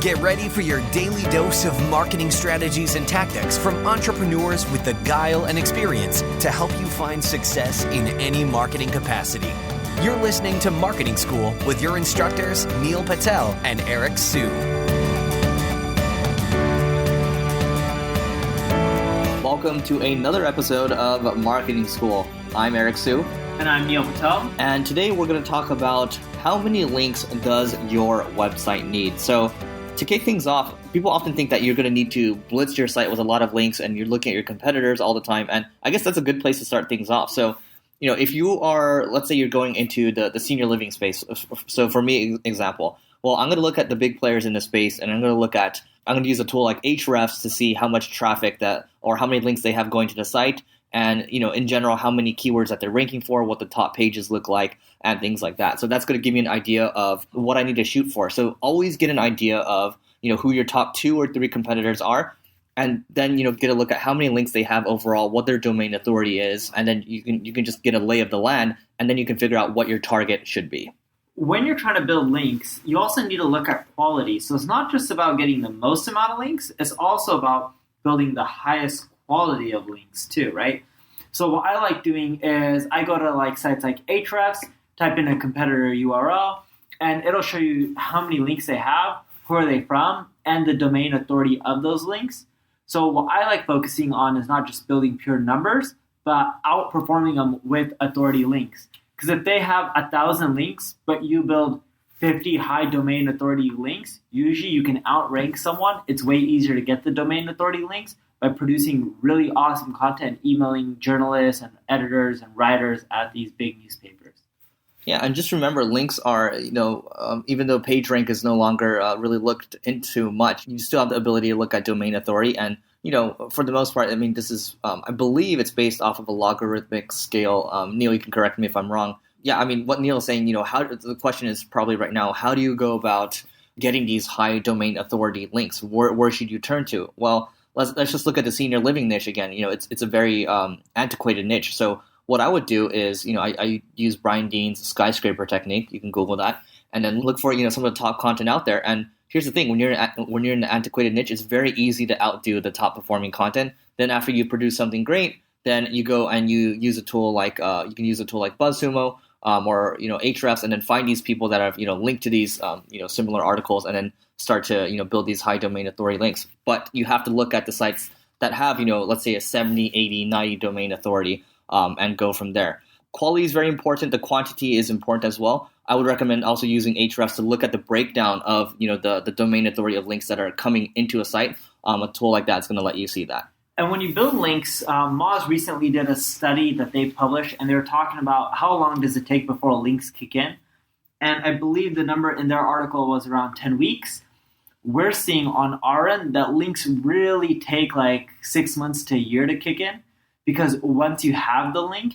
Get ready for your daily dose of marketing strategies and tactics from entrepreneurs with the guile and experience to help you find success in any marketing capacity. You're listening to Marketing School with your instructors, Neil Patel and Eric Su. Welcome to another episode of Marketing School. I'm Eric Su. And I'm Neil Patel. And today we're going to talk about how many links does your website need. So to kick things off, people often think that you're going to need to blitz your site with a lot of links and you're looking at your competitors all the time. And I guess that's a good place to start things off. So, if you are, let's say you're going into the senior living space. So for me, example, well, I'm going to look at the big players in the space and I'm going to use a tool like Ahrefs to see how much traffic or how many links they have going to the site. And, in general, how many keywords that they're ranking for, what the top pages look like, and things like that. So that's going to give me an idea of what I need to shoot for. So always get an idea of, who your top 2 or 3 competitors are. And then, get a look at how many links they have overall, what their domain authority is. And then you can just get a lay of the land. And then you can figure out what your target should be. When you're trying to build links, you also need to look at quality. So it's not just about getting the most amount of links. It's also about building the highest quality of links too, right? So what I like doing is I go to sites like Ahrefs, type in a competitor URL, and it'll show you how many links they have, who are they from, and the domain authority of those links. So what I like focusing on is not just building pure numbers, but outperforming them with authority links. Because if they have 1,000 links, but you build 50 high domain authority links, usually you can outrank someone. It's way easier to get the domain authority links by producing really awesome content, emailing journalists and editors and writers at these big newspapers. Yeah, and just remember, links are, even though PageRank is no longer really looked into much, you still have the ability to look at domain authority. And, for the most part, this is, I believe it's based off of a logarithmic scale. Neil, you can correct me if I'm wrong. Yeah, what Neil is saying, the question is probably right now, how do you go about getting these high domain authority links? Where should you turn to? Well, let's just look at the senior living niche again. It's a very antiquated niche. So what I would do is, I use Brian Dean's skyscraper technique. You can Google that, and then look for some of the top content out there. And here's the thing: when you're in an antiquated niche, it's very easy to outdo the top performing content. Then after you produce something great, then you go and you use a tool like BuzzSumo or Ahrefs, and then find these people that have linked to these similar articles, and then start to build these high domain authority links. But you have to look at the sites that have let's say a 70, 80, 90 domain authority. And go from there. Quality is very important. The quantity is important as well. I would recommend also using Ahrefs to look at the breakdown of the domain authority of links that are coming into a site. A tool like that is going to let you see that. And when you build links, Moz recently did a study that they published, and they were talking about how long does it take before links kick in. And I believe the number in their article was around 10 weeks. We're seeing on our end that links really take 6 months to a year to kick in. Because once you have the link,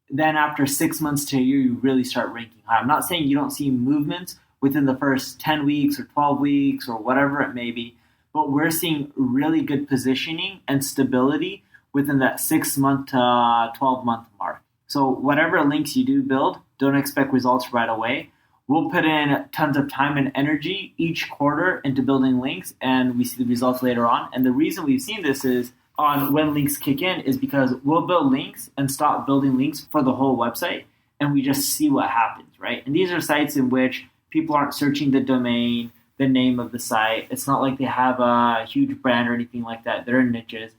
then after 6 months to a year, you really start ranking high. I'm not saying you don't see movements within the first 10 weeks or 12 weeks or whatever it may be, but we're seeing really good positioning and stability within that 6 month to 12-month mark. So whatever links you do build, don't expect results right away. We'll put in tons of time and energy each quarter into building links, and we see the results later on. And the reason we've seen this is on when links kick in is because we'll build links and stop building links for the whole website, and we just see what happens, right? And these are sites in which people aren't searching the domain, the name of the site. It's not like they have a huge brand or anything like that. They're in niches.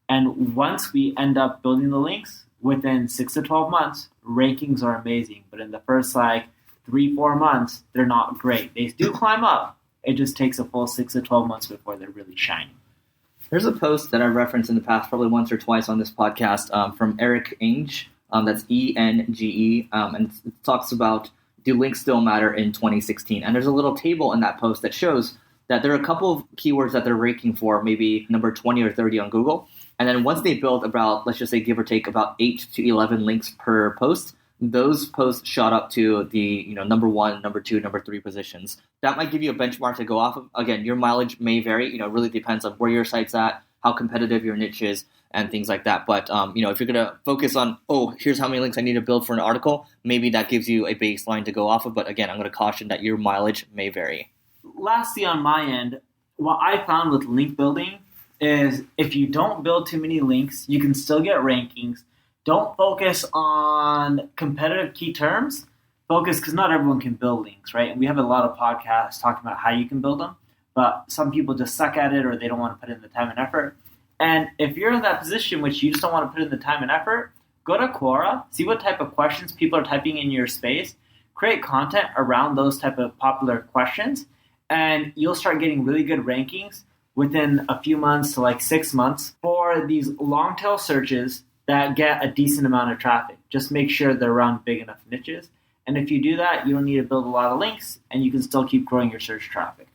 And once we end up building the links, within 6 to 12 months, rankings are amazing. But in the first 3-4 months, they're not great. They do climb up. It just takes a full 6 to 12 months before they're really shining. There's a post that I've referenced in the past, probably once or twice on this podcast, from Eric Enge. That's ENGE, and it talks about, do links still matter in 2016? And there's a little table in that post that shows that there are a couple of keywords that they're ranking for, maybe number 20 or 30 on Google. And then once they build about, let's just say, give or take, about 8 to 11 links per post, those posts shot up to the number 1, number 2, number 3 positions. That might give you a benchmark to go off of. Again, your mileage may vary. It really depends on where your site's at, how competitive your niche is, and things like that. But if you're going to focus on, here's how many links I need to build for an article, maybe that gives you a baseline to go off of. But again, I'm going to caution that your mileage may vary. lastly, on my end, what I found with link building is if you don't build too many links, you can still get rankings. Don't focus on competitive key terms. Focus, because not everyone can build links, right? And we have a lot of podcasts talking about how you can build them, but some people just suck at it or they don't want to put in the time and effort. And if you're in that position which you just don't want to put in the time and effort, go to Quora, see what type of questions people are typing in your space, create content around those type of popular questions, and you'll start getting really good rankings within a few months to like 6 months for these long tail searches that get a decent amount of traffic. Just make sure they're around big enough niches. And if you do that, you don't need to build a lot of links and you can still keep growing your search traffic.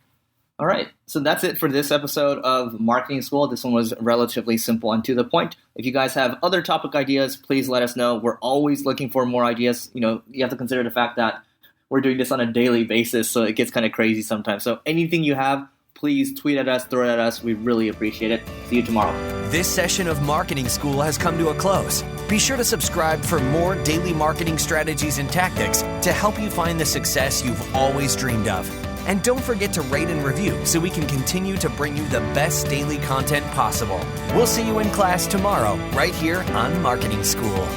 All right. So that's it for this episode of Marketing School. This one was relatively simple and to the point. If you guys have other topic ideas, please let us know. We're always looking for more ideas. You have to consider the fact that we're doing this on a daily basis, so it gets kind of crazy sometimes. So anything you have, please tweet at us, throw it at us. We really appreciate it. See you tomorrow. This session of Marketing School has come to a close. Be sure to subscribe for more daily marketing strategies and tactics to help you find the success you've always dreamed of. And don't forget to rate and review so we can continue to bring you the best daily content possible. We'll see you in class tomorrow, right here on Marketing School.